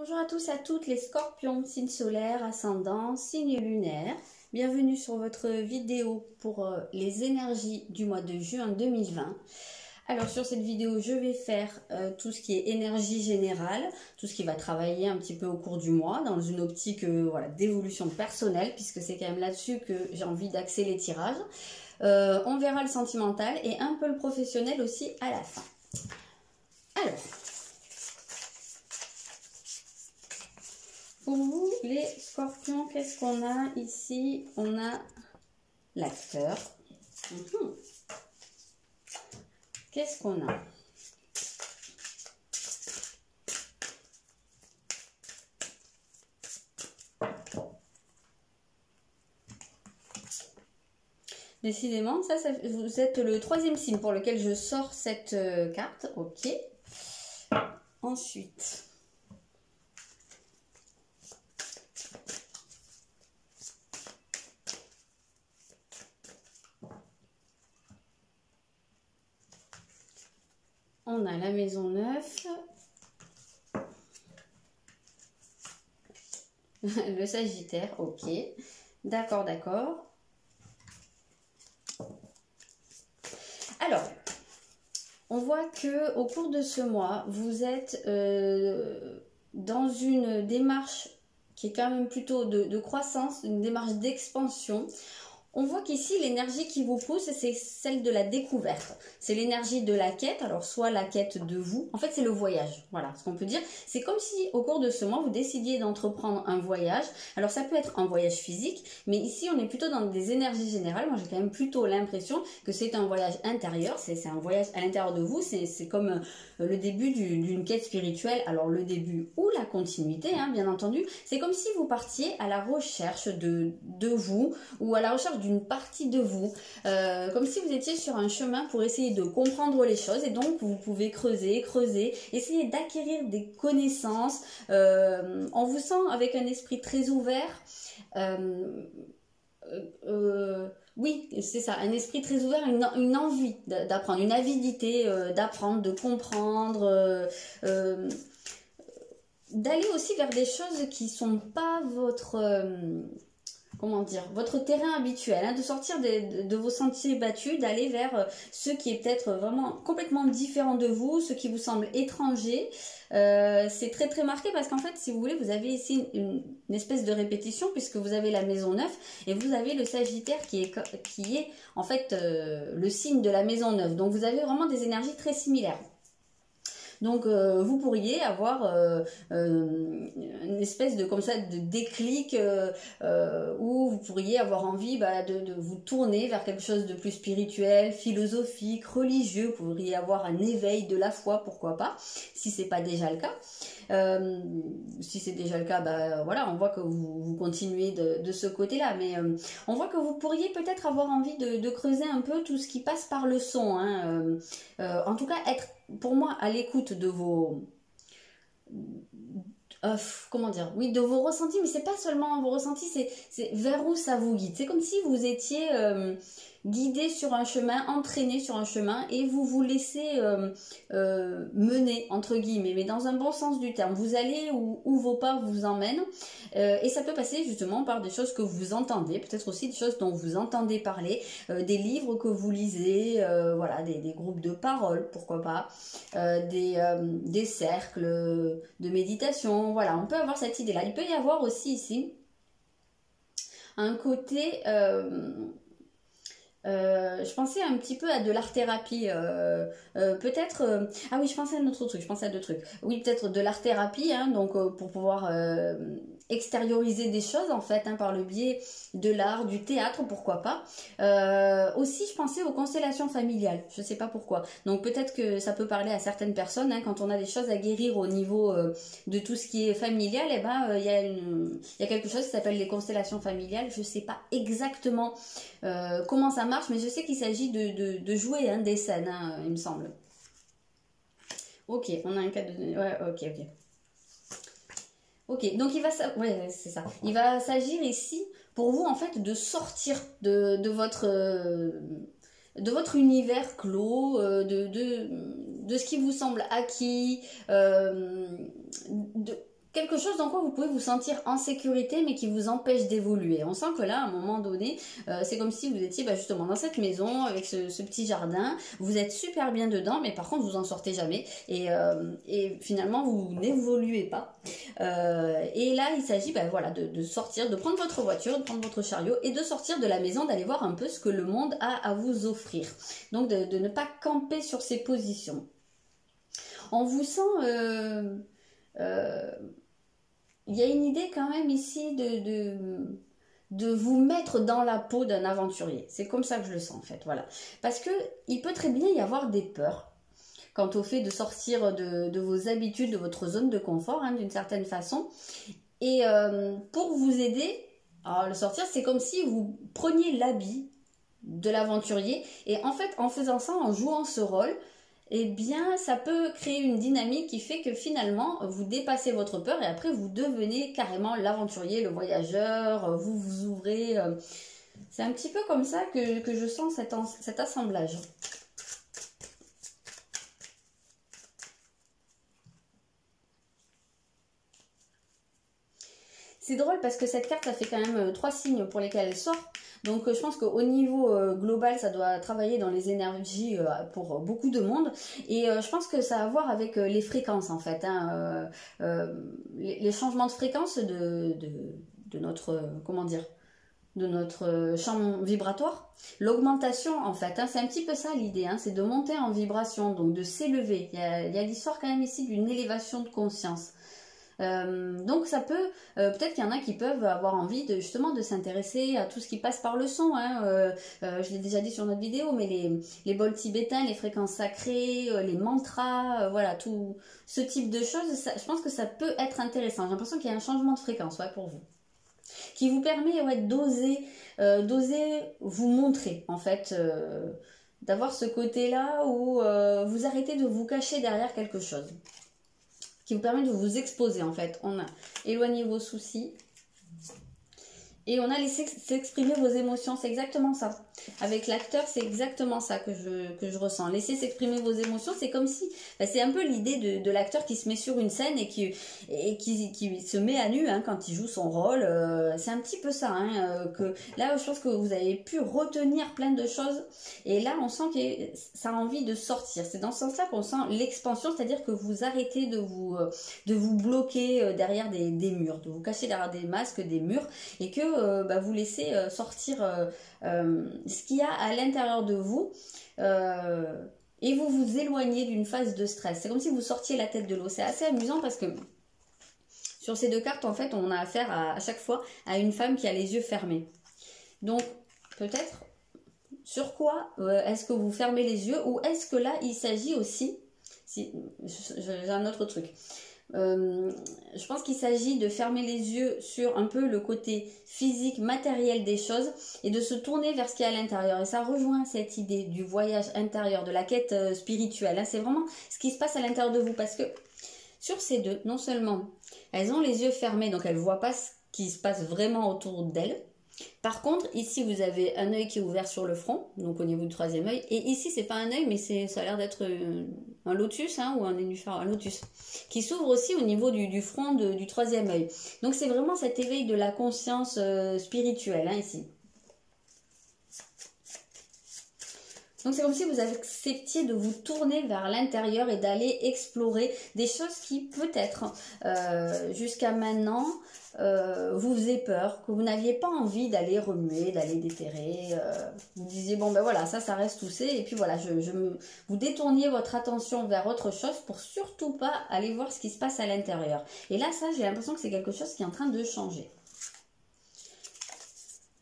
Bonjour à tous et à toutes les scorpions, signe solaire, ascendant, signe lunaire. Bienvenue sur votre vidéo pour les énergies du mois de juin 2020. Alors sur cette vidéo, je vais faire tout ce qui est énergie générale, tout ce qui va travailler un petit peu au cours du mois dans une optique voilà, d'évolution personnelle, puisque c'est quand même là-dessus que j'ai envie d'axer les tirages. On verra le sentimental et un peu le professionnel aussi à la fin. Alors, pour vous, les scorpions, qu'est-ce qu'on a ici? On a l'acteur. Qu'est-ce qu'on a? Décidément, ça, vous êtes le troisième signe pour lequel je sors cette carte. Ok. Ensuite, on a la maison 9. Le Sagittaire, ok. D'accord, d'accord. Alors, on voit que au cours de ce mois, vous êtes dans une démarche qui est quand même plutôt de croissance, une démarche d'expansion. On voit qu'ici, l'énergie qui vous pousse, c'est celle de la découverte. C'est l'énergie de la quête, alors soit la quête de vous. En fait, c'est le voyage, voilà ce qu'on peut dire. C'est comme si, au cours de ce mois, vous décidiez d'entreprendre un voyage. Alors, ça peut être un voyage physique, mais ici, on est plutôt dans des énergies générales. Moi, j'ai quand même plutôt l'impression que c'est un voyage intérieur. C'est un voyage à l'intérieur de vous. C'est comme le début d'une quête spirituelle. Alors, le début ou la continuité, hein, bien entendu. C'est comme si vous partiez à la recherche de vous ou à la recherche d'une partie de vous, comme si vous étiez sur un chemin pour essayer de comprendre les choses, et donc vous pouvez creuser, essayer d'acquérir des connaissances. On vous sent avec un esprit très ouvert. Oui, c'est ça, un esprit très ouvert, une envie d'apprendre, une avidité d'apprendre, de comprendre, d'aller aussi vers des choses qui sont pas votre... comment dire, votre terrain habituel, hein, de sortir de vos sentiers battus, d'aller vers ce qui est peut-être vraiment complètement différent de vous, ce qui vous semble étranger. C'est très très marqué parce qu'en fait, si vous voulez, vous avez ici une espèce de répétition, puisque vous avez la maison 9 et vous avez le Sagittaire qui est en fait le signe de la maison 9. Donc vous avez vraiment des énergies très similaires. Donc vous pourriez avoir une espèce de comme ça de déclic où vous pourriez avoir envie de vous tourner vers quelque chose de plus spirituel, philosophique, religieux. Vous pourriez avoir un éveil de la foi, pourquoi pas, si c'est pas déjà le cas. Si c'est déjà le cas, voilà, on voit que vous continuez de ce côté-là, mais on voit que vous pourriez peut-être avoir envie de creuser un peu tout ce qui passe par le son, hein, en tout cas être pour moi à l'écoute de vos comment dire, oui, de vos ressentis, mais c'est pas seulement vos ressentis, c'est vers où ça vous guide. C'est comme si vous étiez guidé sur un chemin, entraîné sur un chemin, et vous vous laissez mener, entre guillemets, mais dans un bon sens du terme. Vous allez où vos pas vous emmènent, et ça peut passer justement par des choses que vous entendez, peut-être aussi des choses dont vous entendez parler, des livres que vous lisez, voilà, des groupes de parole, pourquoi pas, des cercles de méditation. Voilà, on peut avoir cette idée-là. Il peut y avoir aussi ici un côté... je pensais un petit peu à de l'art-thérapie, peut-être... ah oui, je pensais à un autre truc, je pensais à deux trucs. Oui, peut-être de l'art-thérapie, hein, donc pour pouvoir extérioriser des choses, en fait, hein, par le biais de l'art, du théâtre, pourquoi pas. Aussi, je pensais aux constellations familiales, je sais pas pourquoi. Donc peut-être que ça peut parler à certaines personnes, hein, quand on a des choses à guérir au niveau de tout ce qui est familial, et il y a quelque chose qui s'appelle les constellations familiales. Je sais pas exactement comment ça marche, mais je sais qu'il s'agit de jouer, hein, des scènes, hein, il me semble. Ok, on a un cas de... Ouais, ok. Ok, donc ouais, c'est ça. Il va s'agir ici, pour vous, en fait, de sortir de votre univers clos, de ce qui vous semble acquis, quelque chose dans quoi vous pouvez vous sentir en sécurité mais qui vous empêche d'évoluer. On sent que là, à un moment donné, c'est comme si vous étiez justement dans cette maison avec ce petit jardin, vous êtes super bien dedans mais par contre vous en sortez jamais et finalement vous n'évoluez pas. Et là il s'agit voilà, de sortir, de prendre votre voiture, de prendre votre chariot et de sortir de la maison, d'aller voir un peu ce que le monde a à vous offrir. Donc de ne pas camper sur ses positions. On vous sent... il y a une idée quand même ici de vous mettre dans la peau d'un aventurier. C'est comme ça que je le sens en fait, voilà. Parce que il peut très bien y avoir des peurs quant au fait de sortir de vos habitudes, de votre zone de confort, hein, d'une certaine façon. Et pour vous aider à le sortir, c'est comme si vous preniez l'habit de l'aventurier. Et en fait, en faisant ça, en jouant ce rôle, eh bien, ça peut créer une dynamique qui fait que finalement, vous dépassez votre peur et après, vous devenez carrément l'aventurier, le voyageur, vous vous ouvrez. C'est un petit peu comme ça que je sens cet assemblage. C'est drôle parce que cette carte, ça fait quand même 3 signes pour lesquels elle sort. Donc je pense qu'au niveau global, ça doit travailler dans les énergies pour beaucoup de monde. Et je pense que ça a à voir avec les fréquences en fait. Hein. Les changements de fréquence de notre, comment dire, de notre champ vibratoire. L'augmentation en fait, hein, c'est un petit peu ça l'idée, hein, c'est de monter en vibration, donc de s'élever. Il y a l'histoire quand même ici d'une élévation de conscience. Donc ça peut, peut-être qu'il y en a qui peuvent avoir envie justement de s'intéresser à tout ce qui passe par le son, hein. Je l'ai déjà dit sur notre vidéo, mais les bols tibétains, les fréquences sacrées, les mantras, voilà, tout ce type de choses, je pense que ça peut être intéressant. J'ai l'impression qu'il y a un changement de fréquence, ouais, pour vous, qui vous permet d'oser vous montrer, en fait, d'avoir ce côté-là où vous arrêtez de vous cacher derrière quelque chose, qui vous permet de vous exposer en fait. On a éloigné vos soucis et on a laissé s'exprimer vos émotions, c'est exactement ça. Avec l'acteur, c'est exactement ça que je ressens. Laisser s'exprimer vos émotions, c'est comme si... c'est un peu l'idée de l'acteur qui se met sur une scène et qui se met à nu, hein, quand il joue son rôle. C'est un petit peu ça. Hein, que là, je pense que vous avez pu retenir plein de choses. Et là, on sent que ça a envie de sortir. C'est dans ce sens-là qu'on sent l'expansion, c'est-à-dire que vous arrêtez de vous bloquer derrière des murs, de vous cacher derrière des masques, des murs, et que vous laissez sortir ce qu'il y a à l'intérieur de vous et vous vous éloignez d'une phase de stress. C'est comme si vous sortiez la tête de l'eau. C'est assez amusant parce que sur ces deux cartes, en fait, on a affaire à chaque fois à une femme qui a les yeux fermés. Donc, peut-être, sur quoi est-ce que vous fermez les yeux, ou est-ce que là, il s'agit aussi, j'ai un autre truc, je pense qu'il s'agit de fermer les yeux sur un peu le côté physique, matériel des choses et de se tourner vers ce qu'il y a à l'intérieur. Et ça rejoint cette idée du voyage intérieur, de la quête spirituelle. Hein. C'est vraiment ce qui se passe à l'intérieur de vous, parce que sur ces deux, non seulement elles ont les yeux fermés, donc elles ne voient pas ce qui se passe vraiment autour d'elles. Par contre, ici, vous avez un œil qui est ouvert sur le front, donc au niveau du troisième œil. Et ici, c'est pas un œil, mais ça a l'air d'être un lotus, hein, ou un nénuphar, un lotus, qui s'ouvre aussi au niveau du front du troisième œil. Donc, c'est vraiment cet éveil de la conscience spirituelle, hein, ici. Donc, c'est comme si vous acceptiez de vous tourner vers l'intérieur et d'aller explorer des choses qui, peut-être, jusqu'à maintenant, vous faisaient peur, que vous n'aviez pas envie d'aller remuer, d'aller déterrer. Vous disiez, bon ben voilà, ça reste toussé. Et puis voilà, vous détourniez votre attention vers autre chose pour surtout pas aller voir ce qui se passe à l'intérieur. Et là, ça, j'ai l'impression que c'est quelque chose qui est en train de changer.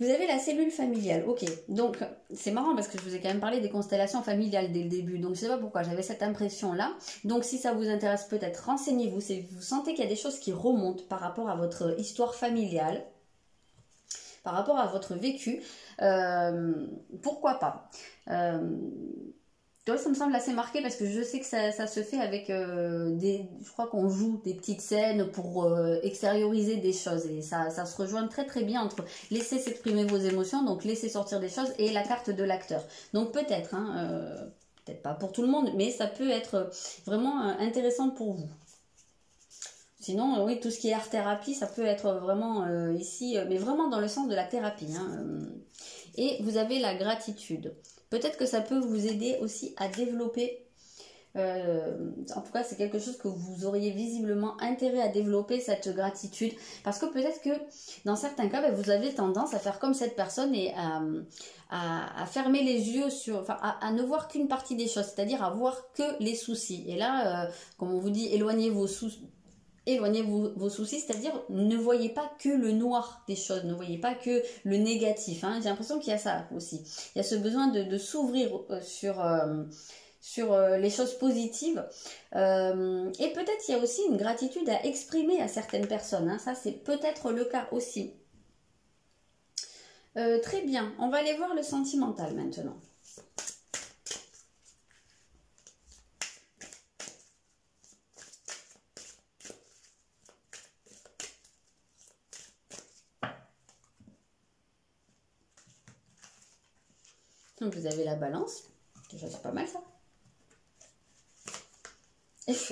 Vous avez la cellule familiale, ok. Donc, c'est marrant parce que je vous ai quand même parlé des constellations familiales dès le début. Donc, je ne sais pas pourquoi j'avais cette impression-là. Donc, si ça vous intéresse peut-être, renseignez-vous. Si vous sentez qu'il y a des choses qui remontent par rapport à votre histoire familiale, par rapport à votre vécu, pourquoi pas. Ça me semble assez marqué parce que je sais que ça se fait avec je crois qu'on joue des petites scènes pour extérioriser des choses, et ça se rejoint très très bien entre laisser s'exprimer vos émotions, donc laisser sortir des choses, et la carte de l'acteur. Donc peut-être, hein, peut-être pas pour tout le monde, mais ça peut être vraiment intéressant pour vous. Sinon, oui, tout ce qui est art-thérapie, ça peut être vraiment ici, mais vraiment dans le sens de la thérapie. Hein. Et vous avez la gratitude. Peut-être que ça peut vous aider aussi à développer. En tout cas, c'est quelque chose que vous auriez visiblement intérêt à développer, cette gratitude. Parce que peut-être que dans certains cas, vous avez tendance à faire comme cette personne et à fermer les yeux sur, enfin, à ne voir qu'une partie des choses, c'est-à-dire à voir que les soucis. Et là, comme on vous dit, éloignez vos soucis, c'est-à-dire ne voyez pas que le noir des choses, ne voyez pas que le négatif. Hein. J'ai l'impression qu'il y a ça aussi. Il y a ce besoin de s'ouvrir sur les choses positives. Et peut-être il y a aussi une gratitude à exprimer à certaines personnes. Hein. Ça, c'est peut-être le cas aussi. Très bien. On va aller voir le sentimental maintenant. Donc vous avez la balance. Déjà, c'est pas mal ça.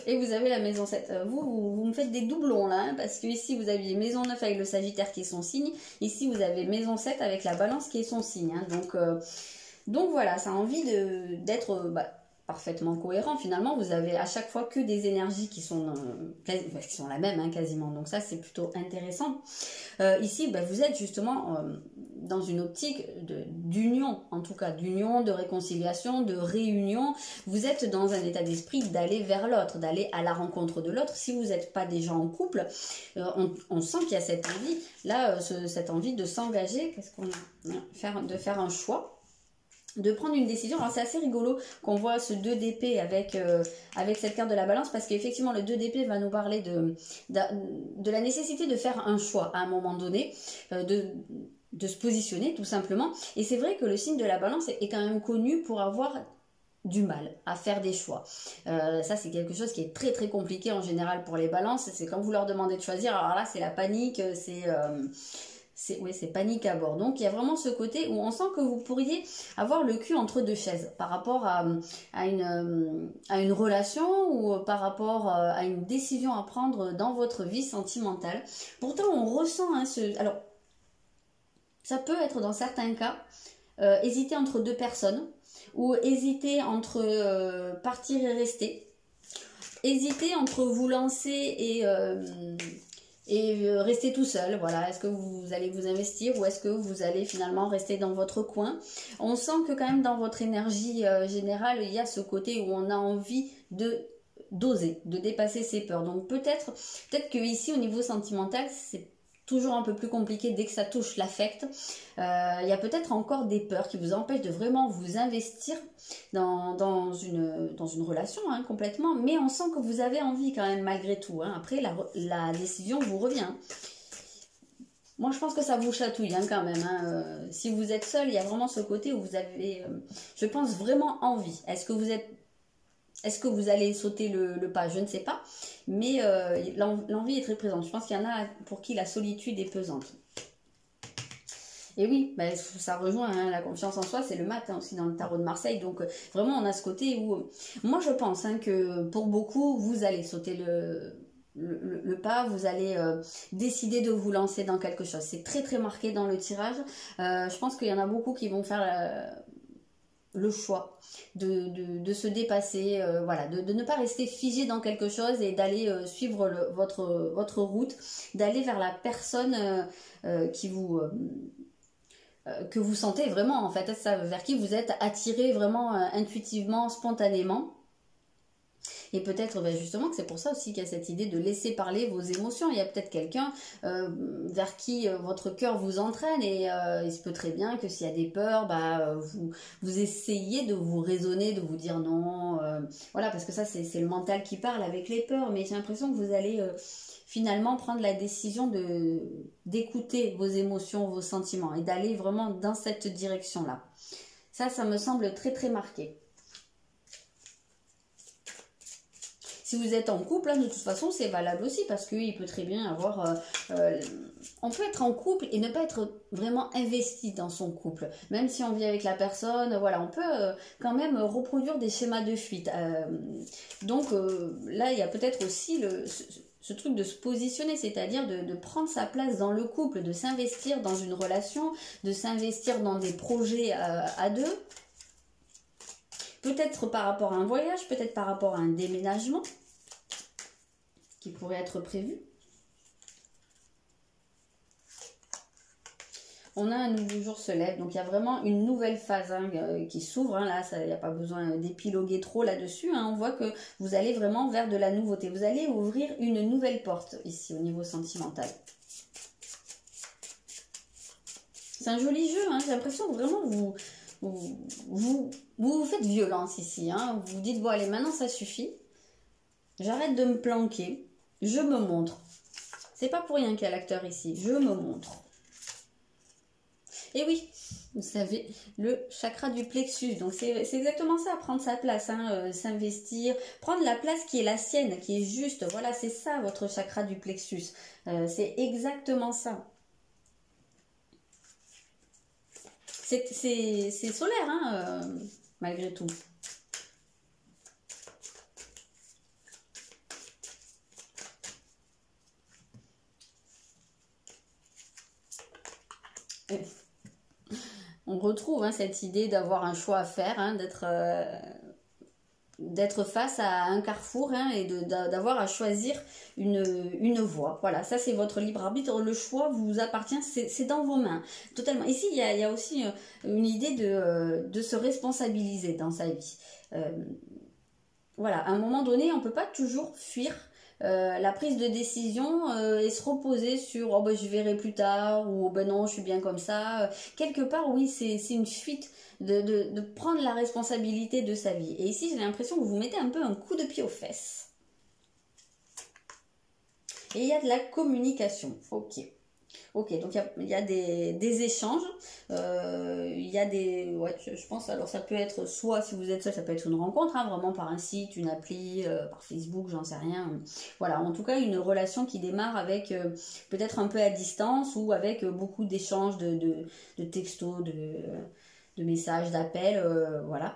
Et vous avez la maison 7. Vous me faites des doublons là, hein, parce que ici vous aviez maison 9 avec le Sagittaire qui est son signe. Ici vous avez maison 7 avec la balance qui est son signe. Hein. Donc voilà, ça a envie d'être parfaitement cohérent. Finalement, vous avez à chaque fois que des énergies qui sont la même hein, quasiment. Donc ça, c'est plutôt intéressant. Ici, vous êtes justement dans une optique d'union, en tout cas d'union, de réconciliation, de réunion. Vous êtes dans un état d'esprit d'aller vers l'autre, d'aller à la rencontre de l'autre. Si vous n'êtes pas déjà en couple, on sent qu'il y a cette envie, là, cette envie de s'engager. Qu'est-ce qu'on a ? De faire un choix. De prendre une décision. Alors c'est assez rigolo qu'on voit ce 2 d'épée avec cette carte de la balance, parce qu'effectivement le 2 d'épée va nous parler de la nécessité de faire un choix à un moment donné, de se positionner tout simplement. Et c'est vrai que le signe de la balance est quand même connu pour avoir du mal à faire des choix. Ça c'est quelque chose qui est très très compliqué en général pour les balances. C'est quand vous leur demandez de choisir, alors là c'est la panique, c'est panique à bord. Donc il y a vraiment ce côté où on sent que vous pourriez avoir le cul entre deux chaises par rapport à une relation ou par rapport à une décision à prendre dans votre vie sentimentale. Pourtant on ressent alors ça peut être dans certains cas hésiter entre deux personnes, ou hésiter entre partir et rester, hésiter entre vous lancer et rester tout seul. Voilà, est-ce que vous allez vous investir ou est-ce que vous allez finalement rester dans votre coin? On sent que quand même dans votre énergie générale, il y a ce côté où on a envie d'oser, de dépasser ses peurs. Donc peut-être que ici au niveau sentimental, c'est toujours un peu plus compliqué dès que ça touche l'affect. Il y a peut-être encore des peurs qui vous empêchent de vraiment vous investir dans une relation hein, complètement, mais on sent que vous avez envie quand même malgré tout. Hein. Après, la décision vous revient. Moi, je pense que ça vous chatouille hein, quand même. Hein. Si vous êtes seul, il y a vraiment ce côté où vous avez, je pense, vraiment envie. Est-ce que vous allez sauter le pas? Je ne sais pas. Mais l'envie est très présente. Je pense qu'il y en a pour qui la solitude est pesante. Et oui, ça rejoint hein, la confiance en soi, c'est le mat hein, aussi dans le tarot de Marseille. Donc vraiment, on a ce côté où... moi, je pense hein, que pour beaucoup, vous allez sauter le pas, vous allez décider de vous lancer dans quelque chose. C'est très très marqué dans le tirage. Je pense qu'il y en a beaucoup qui vont faire... le choix de se dépasser, voilà, de ne pas rester figé dans quelque chose et d'aller suivre votre route, d'aller vers la personne que vous sentez vraiment en fait, ça, vers qui vous êtes attiré vraiment intuitivement, spontanément. Et peut-être justement que c'est pour ça aussi qu'il y a cette idée de laisser parler vos émotions. Il y a peut-être quelqu'un vers qui votre cœur vous entraîne et il se peut très bien que s'il y a des peurs, vous essayez de vous raisonner, de vous dire non. Voilà, parce que ça c'est le mental qui parle avec les peurs, mais j'ai l'impression que vous allez finalement prendre la décision d'écouter vos émotions, vos sentiments et d'aller vraiment dans cette direction-là. Ça me semble très très marqué. Si vous êtes en couple, hein, de toute façon, c'est valable aussi parce qu'il peut très bien avoir... on peut être en couple et ne pas être vraiment investi dans son couple. Même si on vit avec la personne, voilà, on peut quand même reproduire des schémas de fuite. Donc là, il y a peut-être aussi ce truc de se positionner, c'est-à-dire de prendre sa place dans le couple, de s'investir dans une relation, de s'investir dans des projets à deux. Peut-être par rapport à un voyage, peut-être par rapport à un déménagement qui pourrait être prévu. On a un nouveau jour se lève, donc il y a vraiment une nouvelle phase hein, qui s'ouvre. Hein, là, il n'y a pas besoin d'épiloguer trop là-dessus. Hein, on voit que vous allez vraiment vers de la nouveauté. Vous allez ouvrir une nouvelle porte ici au niveau sentimental. C'est un joli jeu. Hein, j'ai l'impression que vraiment vous faites violence ici. Hein, vous vous dites, bon allez, maintenant ça suffit. J'arrête de me planquer. Je me montre. C'est pas pour rien qu'il y a l'acteur ici. Je me montre. Et oui, vous savez, le chakra du plexus. Donc c'est exactement ça, prendre sa place, hein, s'investir, prendre la place qui est la sienne, qui est juste. Voilà, c'est ça votre chakra du plexus. C'est exactement ça. C'est solaire, hein, malgré tout. On retrouve hein, cette idée d'avoir un choix à faire, hein, d'être face à un carrefour hein, et d'avoir à choisir une voie. Voilà, ça c'est votre libre arbitre. Le choix vous appartient, c'est dans vos mains. Totalement. Ici, il y a aussi une idée de se responsabiliser dans sa vie. Voilà, à un moment donné, on ne peut pas toujours fuir la prise de décision et se reposer sur oh ben je verrai plus tard ou oh ben non je suis bien comme ça. Quelque part oui c'est une fuite de prendre la responsabilité de sa vie. Et ici j'ai l'impression que vous mettez un peu un coup de pied aux fesses. Et il y a de la communication. Ok, donc il y a des échanges, il y a des... Ouais, je pense, alors ça peut être soit, si vous êtes seul, ça peut être une rencontre, hein, vraiment par un site, une appli, par Facebook, j'en sais rien. Voilà, en tout cas, une relation qui démarre avec peut-être un peu à distance ou avec beaucoup d'échanges de textos, de messages, d'appels, voilà.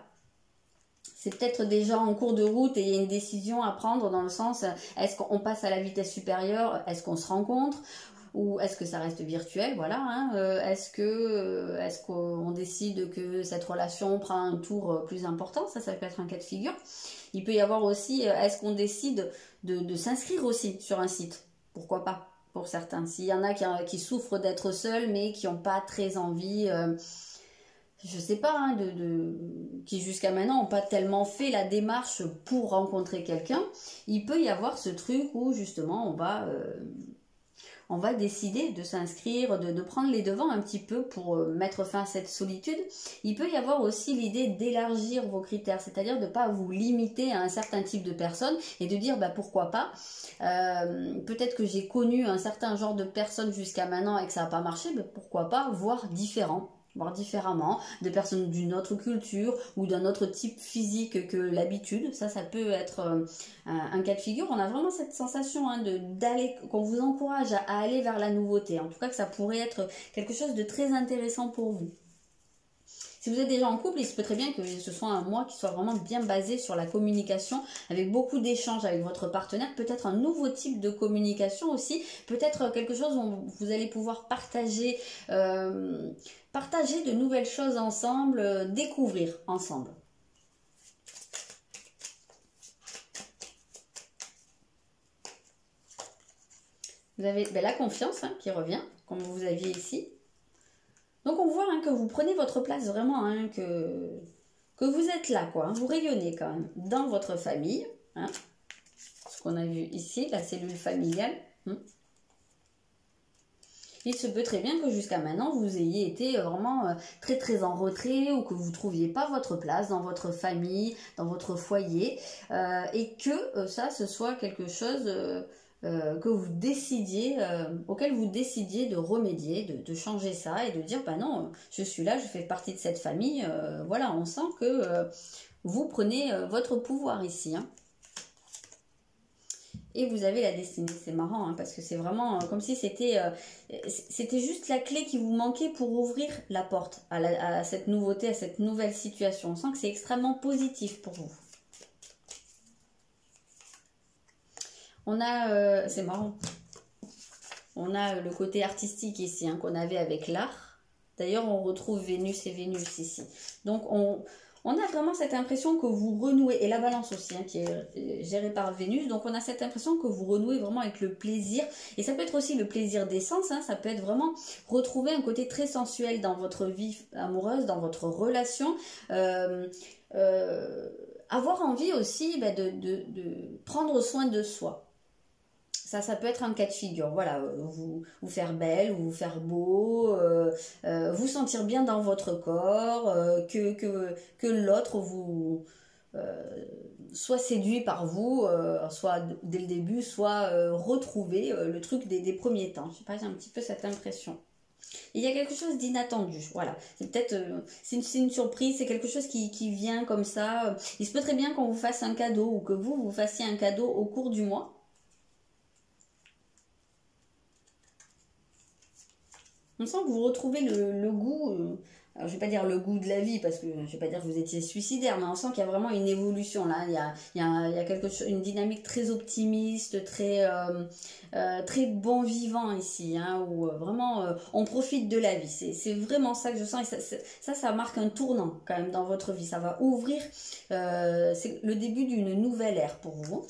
C'est peut-être déjà en cours de route et il y a une décision à prendre dans le sens, est-ce qu'on passe à la vitesse supérieure, est-ce qu'on se rencontre ou est-ce que ça reste virtuel, voilà, hein, est-ce qu'on décide que cette relation prend un tour plus important, ça peut être un cas de figure. Il peut y avoir aussi, est-ce qu'on décide de s'inscrire aussi sur un site, pourquoi pas, pour certains. S'il y en a qui souffrent d'être seuls, mais qui n'ont pas très envie, je sais pas, hein, qui jusqu'à maintenant n'ont pas tellement fait la démarche pour rencontrer quelqu'un, il peut y avoir ce truc où justement on va décider de s'inscrire, de prendre les devants un petit peu pour mettre fin à cette solitude. Il peut y avoir aussi l'idée d'élargir vos critères, c'est-à-dire de ne pas vous limiter à un certain type de personnes et de dire bah, pourquoi pas. Peut-être que j'ai connu un certain genre de personnes jusqu'à maintenant et que ça n'a pas marché, mais pourquoi pas voir différent. Voir différemment, des personnes d'une autre culture ou d'un autre type physique que l'habitude. Ça peut être un cas de figure. On a vraiment cette sensation hein, qu'on vous encourage à aller vers la nouveauté. En tout cas, que ça pourrait être quelque chose de très intéressant pour vous. Si vous êtes déjà en couple, il se peut très bien que ce soit un mois qui soit vraiment bien basé sur la communication, avec beaucoup d'échanges avec votre partenaire, peut-être un nouveau type de communication aussi, peut-être quelque chose où vous allez pouvoir partager de nouvelles choses ensemble, découvrir ensemble. Vous avez la confiance hein, qui revient, comme vous aviez ici. Donc on voit hein, que vous prenez votre place vraiment, hein, que vous êtes là, quoi. Hein, vous rayonnez quand même dans votre famille. Hein, ce qu'on a vu ici, la cellule familiale. Il se peut très bien que jusqu'à maintenant, vous ayez été vraiment très très en retrait ou que vous ne trouviez pas votre place dans votre famille, dans votre foyer. Et que ça, ce soit quelque chose... que vous décidiez, auquel vous décidiez de remédier, de changer ça et de dire bah non, je suis là, je fais partie de cette famille, voilà, on sent que vous prenez votre pouvoir ici. Hein. Et vous avez la destinée, c'est marrant, hein, parce que c'est vraiment comme si c'était juste la clé qui vous manquait pour ouvrir la porte à cette nouveauté, à cette nouvelle situation. On sent que c'est extrêmement positif pour vous. On a, c'est marrant, on a le côté artistique ici, hein, qu'on avait avec l'art. D'ailleurs, on retrouve Vénus et Vénus ici. Donc, on a vraiment cette impression que vous renouez, et la balance aussi, hein, qui est gérée par Vénus. Donc, on a cette impression que vous renouez vraiment avec le plaisir. Et ça peut être aussi le plaisir des sens, hein, ça peut être vraiment retrouver un côté très sensuel dans votre vie amoureuse, dans votre relation. Avoir envie aussi de prendre soin de soi. Ça peut être un cas de figure, voilà, vous faire belle, vous faire beau, vous sentir bien dans votre corps, que l'autre vous soit séduit par vous, soit dès le début, soit retrouver le truc des premiers temps. Je sais pas, j'ai un petit peu cette impression. Il y a quelque chose d'inattendu, voilà. C'est peut-être, c'est une surprise, c'est quelque chose qui vient comme ça. Il se peut très bien qu'on vous fasse un cadeau ou que vous fassiez un cadeau au cours du mois. On sent que vous retrouvez le goût, alors je vais pas dire le goût de la vie, parce que je vais pas dire que vous étiez suicidaire, mais on sent qu'il y a vraiment une évolution là, il y a quelque chose, une dynamique très optimiste, très bon vivant ici, hein, où vraiment on profite de la vie, c'est vraiment ça que je sens, et ça marque un tournant quand même dans votre vie, ça va ouvrir, c'est le début d'une nouvelle ère pour vous.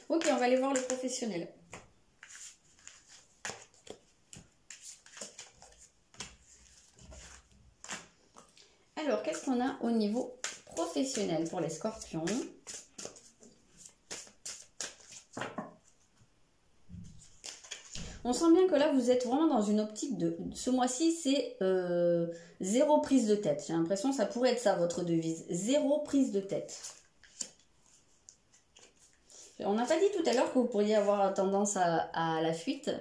Ok, on va aller voir le professionnel. Alors, qu'est-ce qu'on a au niveau professionnel pour les scorpions? On sent bien que là, vous êtes vraiment dans une optique de... Ce mois-ci, c'est zéro prise de tête. J'ai l'impression que ça pourrait être ça, votre devise. Zéro prise de tête. On n'a pas dit tout à l'heure que vous pourriez avoir tendance à la fuite.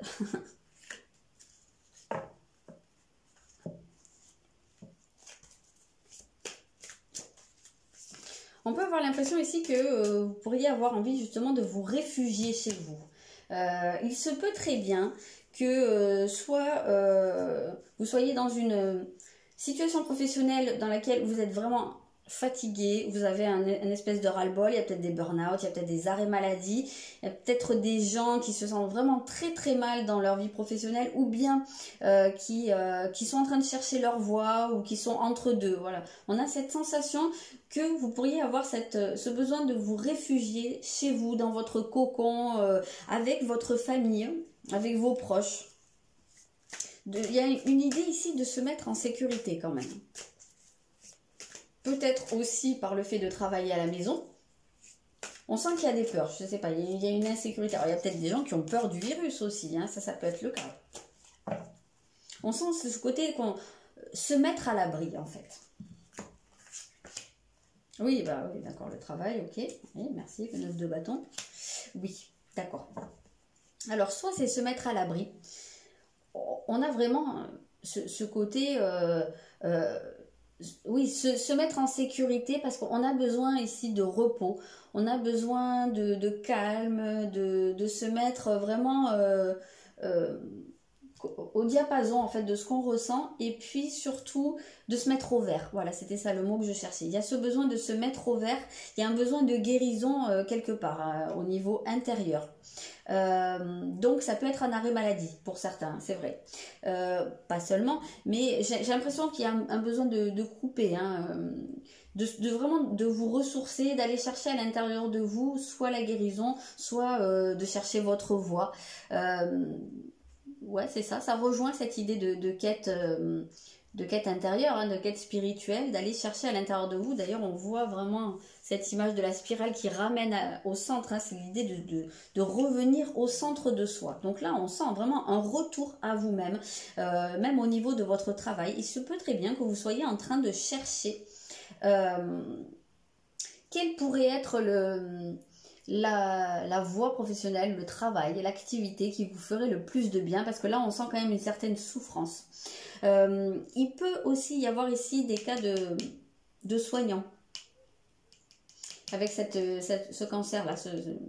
On peut avoir l'impression ici que vous pourriez avoir envie justement de vous réfugier chez vous. Il se peut très bien que soit vous soyez dans une situation professionnelle dans laquelle vous êtes vraiment fatigué, vous avez un espèce de ras-le-bol, il y a peut-être des burn-out, il y a peut-être des arrêts maladie, il y a peut-être des gens qui se sentent vraiment très très mal dans leur vie professionnelle ou bien qui sont en train de chercher leur voie ou qui sont entre deux. Voilà. On a cette sensation que vous pourriez avoir ce besoin de vous réfugier chez vous, dans votre cocon, avec votre famille, avec vos proches. Il y a une idée ici de se mettre en sécurité quand même. Peut-être aussi par le fait de travailler à la maison. On sent qu'il y a des peurs, je ne sais pas, il y a une insécurité. Alors, il y a peut-être des gens qui ont peur du virus aussi, hein, ça peut être le cas. On sent ce côté se mettre à l'abri en fait. Oui, bah oui, d'accord, le travail, ok. Oui, merci, le 9 de bâton. Oui, d'accord. Alors, soit c'est se mettre à l'abri. On a vraiment ce côté... oui, se mettre en sécurité parce qu'on a besoin ici de repos, on a besoin de calme, de se mettre vraiment au diapason en fait de ce qu'on ressent et puis surtout de se mettre au vert. Voilà, c'était ça le mot que je cherchais. Il y a ce besoin de se mettre au vert, il y a un besoin de guérison quelque part au niveau intérieur. Donc ça peut être un arrêt maladie pour certains, c'est vrai, pas seulement, mais j'ai l'impression qu'il y a un besoin de couper, hein, de vraiment de vous ressourcer, d'aller chercher à l'intérieur de vous soit la guérison, soit de chercher votre voie. Ouais, c'est ça, ça rejoint cette idée de quête intérieure, hein, de quête spirituelle, d'aller chercher à l'intérieur de vous. D'ailleurs, on voit vraiment cette image de la spirale qui ramène au centre, hein, c'est l'idée de revenir au centre de soi. Donc là, on sent vraiment un retour à vous-même, même au niveau de votre travail. Il se peut très bien que vous soyez en train de chercher quel pourrait être la voie professionnelle, le travail, l'activité qui vous ferait le plus de bien, parce que là on sent quand même une certaine souffrance. Il peut aussi y avoir ici des cas de soignants avec ce cancer là,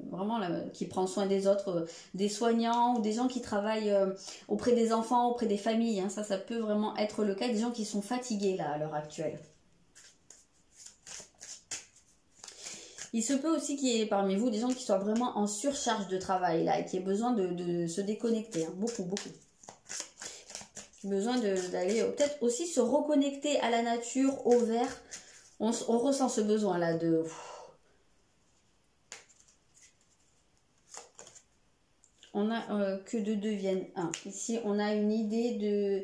vraiment là, qui prend soin des autres, des soignants ou des gens qui travaillent auprès des enfants, auprès des familles, hein, ça peut vraiment être le cas, des gens qui sont fatigués là à l'heure actuelle. Il se peut aussi qu'il y ait parmi vous des gens qui soient vraiment en surcharge de travail là et qui aient besoin de se déconnecter, hein, beaucoup, beaucoup. Besoin d'aller peut-être aussi se reconnecter à la nature, au vert. On ressent ce besoin là de... On a que de deviennent un. Ici, on a une idée de...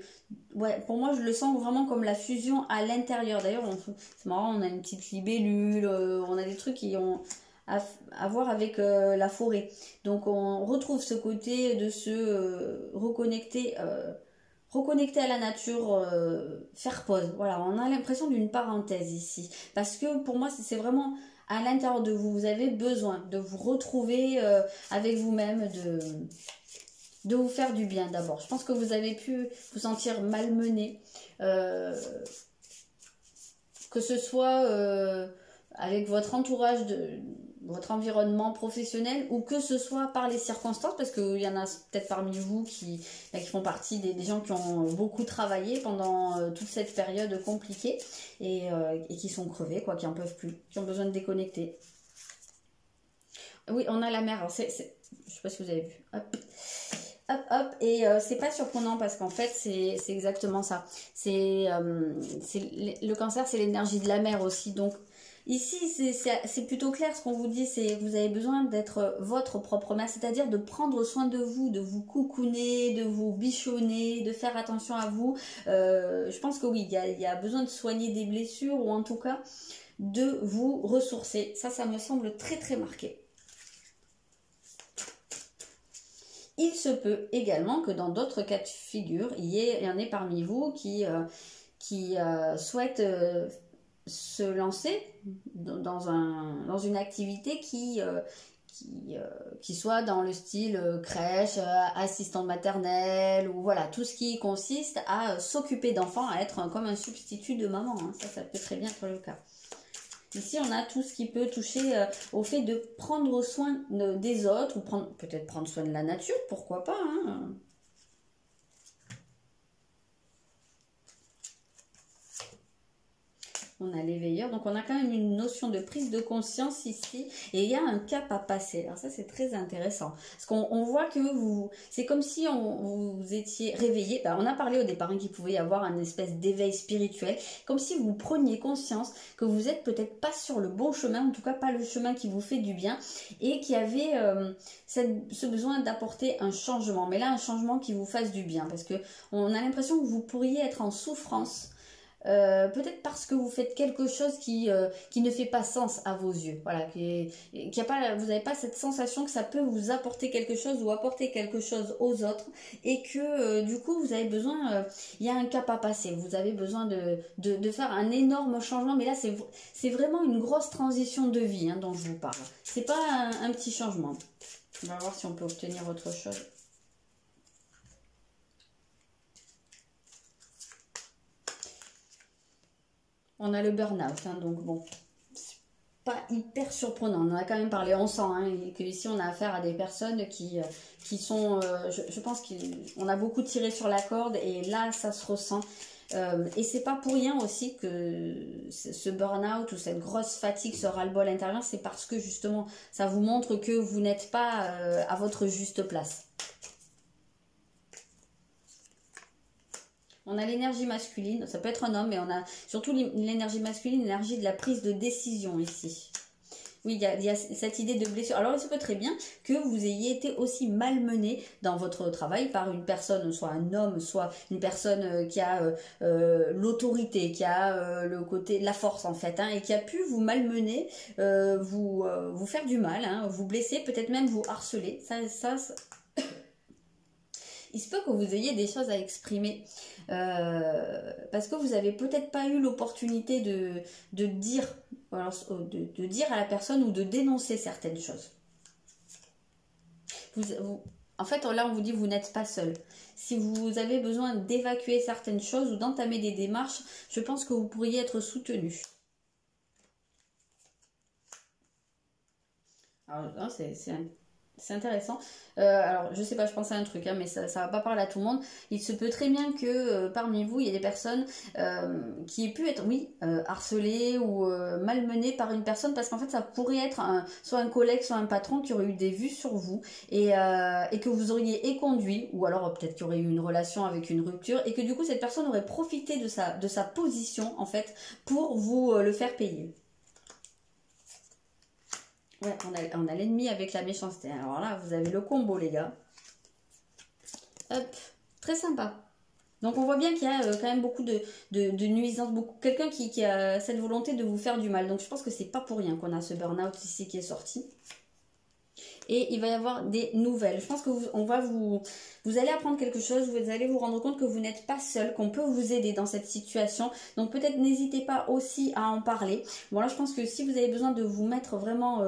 Ouais, pour moi, je le sens vraiment comme la fusion à l'intérieur. D'ailleurs, c'est marrant, on a une petite libellule, on a des trucs qui ont à voir avec la forêt. Donc, on retrouve ce côté de se reconnecter, reconnecter à la nature, faire pause. Voilà, on a l'impression d'une parenthèse ici. Parce que pour moi, c'est vraiment... à l'intérieur de vous, vous avez besoin de vous retrouver avec vous-même, de vous faire du bien d'abord. Je pense que vous avez pu vous sentir malmené, que ce soit avec votre entourage, votre environnement professionnel, ou que ce soit par les circonstances, parce qu'il y en a peut-être parmi vous qui font partie des gens qui ont beaucoup travaillé pendant toute cette période compliquée et qui sont crevés, quoi, qui en peuvent plus, qui ont besoin de déconnecter. Oui, on a la mer. Alors je sais pas si vous avez vu. Hop. Hop, hop, et c'est pas surprenant parce qu'en fait c'est exactement ça. Le cancer, c'est l'énergie de la mer aussi. Donc ici c'est plutôt clair, ce qu'on vous dit, c'est que vous avez besoin d'être votre propre mère, c'est-à-dire de prendre soin de vous, de vous coucouner, de vous bichonner, de faire attention à vous. Je pense que oui, il y a besoin de soigner des blessures, ou en tout cas de vous ressourcer. Ça me semble très très marqué. Il se peut également que dans d'autres cas de figure, il y en ait parmi vous qui souhaitent se lancer dans une activité qui soit dans le style crèche, assistante maternelle, ou voilà, tout ce qui consiste à s'occuper d'enfants, à être comme un substitut de maman. Hein. Ça peut très bien être le cas. Ici, on a tout ce qui peut toucher au fait de prendre soin des autres, ou peut-être prendre soin de la nature, pourquoi pas, hein. On a l'éveilleur, donc on a quand même une notion de prise de conscience ici, et il y a un cap à passer. Alors ça, c'est très intéressant, parce qu'on voit que c'est comme si vous étiez réveillé. Ben, on a parlé au départ qu'il pouvait y avoir un espèce d'éveil spirituel, comme si vous preniez conscience que vous êtes peut-être pas sur le bon chemin, en tout cas pas le chemin qui vous fait du bien, et qui avait ce besoin d'apporter un changement, mais là un changement qui vous fasse du bien, parce que on a l'impression que vous pourriez être en souffrance. Peut-être parce que vous faites quelque chose qui ne fait pas sens à vos yeux, voilà, vous n'avez pas cette sensation que ça peut vous apporter quelque chose ou apporter quelque chose aux autres, et que du coup vous avez besoin, il y a un cap à passer, vous avez besoin de faire un énorme changement, mais là c'est vraiment une grosse transition de vie, hein, dont je vous parle, c'est pas un petit changement. On va voir si on peut obtenir autre chose. On a le burn-out, hein, donc bon, c'est pas hyper surprenant. On en a quand même parlé, on sent, hein, que ici on a affaire à des personnes qui sont, je pense qu'on a beaucoup tiré sur la corde, et là ça se ressent. Et c'est pas pour rien aussi que ce burn-out ou cette grosse fatigue, ce ras-le-bol intérieur, c'est parce que justement ça vous montre que vous n'êtes pas à votre juste place. On a l'énergie masculine, ça peut être un homme, mais on a surtout l'énergie masculine, l'énergie de la prise de décision ici. Oui, il y a cette idée de blessure. Alors, il se peut très bien que vous ayez été aussi malmené dans votre travail par une personne, soit un homme, soit une personne qui a l'autorité, qui a le côté, la force en fait, hein, et qui a pu vous malmener, vous faire du mal, hein, vous blesser, peut-être même vous harceler. Ça il se peut que vous ayez des choses à exprimer, parce que vous n'avez peut-être pas eu l'opportunité de dire à la personne, ou de dénoncer certaines choses. En fait, là, on vous dit que vous n'êtes pas seul. Si vous avez besoin d'évacuer certaines choses ou d'entamer des démarches, je pense que vous pourriez être soutenu. Alors là, c'est C'est intéressant. Alors, je sais pas, je pense à un truc, hein, mais ça va pas parler à tout le monde. Il se peut très bien que parmi vous, il y ait des personnes qui aient pu être, oui, harcelées ou malmenées par une personne, parce qu'en fait, ça pourrait être soit un collègue, soit un patron qui aurait eu des vues sur vous et que vous auriez éconduit, ou alors peut-être qu'il y aurait eu une relation avec une rupture, et que du coup, cette personne aurait profité de sa position, en fait, pour vous le faire payer. Ouais, on a l'ennemi avec la méchanceté. Alors là, vous avez le combo, les gars. Hop, très sympa. Donc on voit bien qu'il y a quand même beaucoup de nuisances, quelqu'un qui a cette volonté de vous faire du mal. Donc je pense que c'est pas pour rien qu'on a ce burn-out ici qui est sorti. Et il va y avoir des nouvelles. Je pense que vous allez apprendre quelque chose, vous allez vous rendre compte que vous n'êtes pas seul, qu'on peut vous aider dans cette situation. Donc peut-être n'hésitez pas aussi à en parler. Bon là je pense que si vous avez besoin de vous mettre vraiment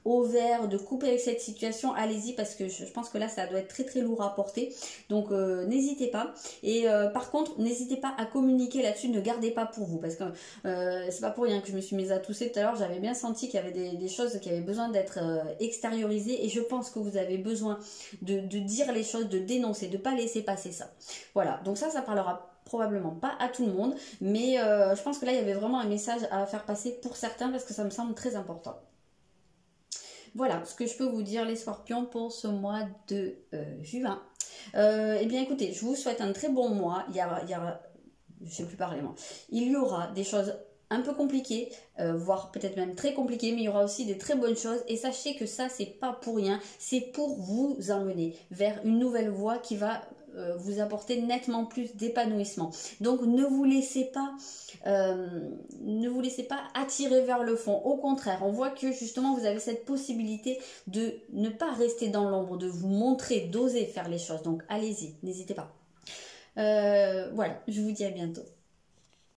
au vert, de couper avec cette situation, allez-y parce que je pense que là ça doit être très très lourd à porter. Donc n'hésitez pas. Et par contre n'hésitez pas à communiquer là-dessus, ne gardez pas pour vous parce que c'est pas pour rien que je me suis mise à tousser tout à l'heure. J'avais bien senti qu'il y avait des choses qui avaient besoin d'être extériorisées. Et je pense que vous avez besoin de dire les choses, de dénoncer, de ne pas laisser passer ça. Voilà, donc ça parlera probablement pas à tout le monde, mais je pense que là, il y avait vraiment un message à faire passer pour certains parce que ça me semble très important. Voilà ce que je peux vous dire les scorpions pour ce mois de juin. Eh bien écoutez, je vous souhaite un très bon mois. Il y aura je sais plus parler moi. Il y aura des choses un peu compliqué, voire peut-être même très compliqué, mais il y aura aussi des très bonnes choses et sachez que ça c'est pas pour rien, c'est pour vous emmener vers une nouvelle voie qui va vous apporter nettement plus d'épanouissement. Donc ne vous laissez pas attirer vers le fond, au contraire on voit que justement vous avez cette possibilité de ne pas rester dans l'ombre, de vous montrer, d'oser faire les choses, donc allez-y, n'hésitez pas. Voilà, je vous dis à bientôt.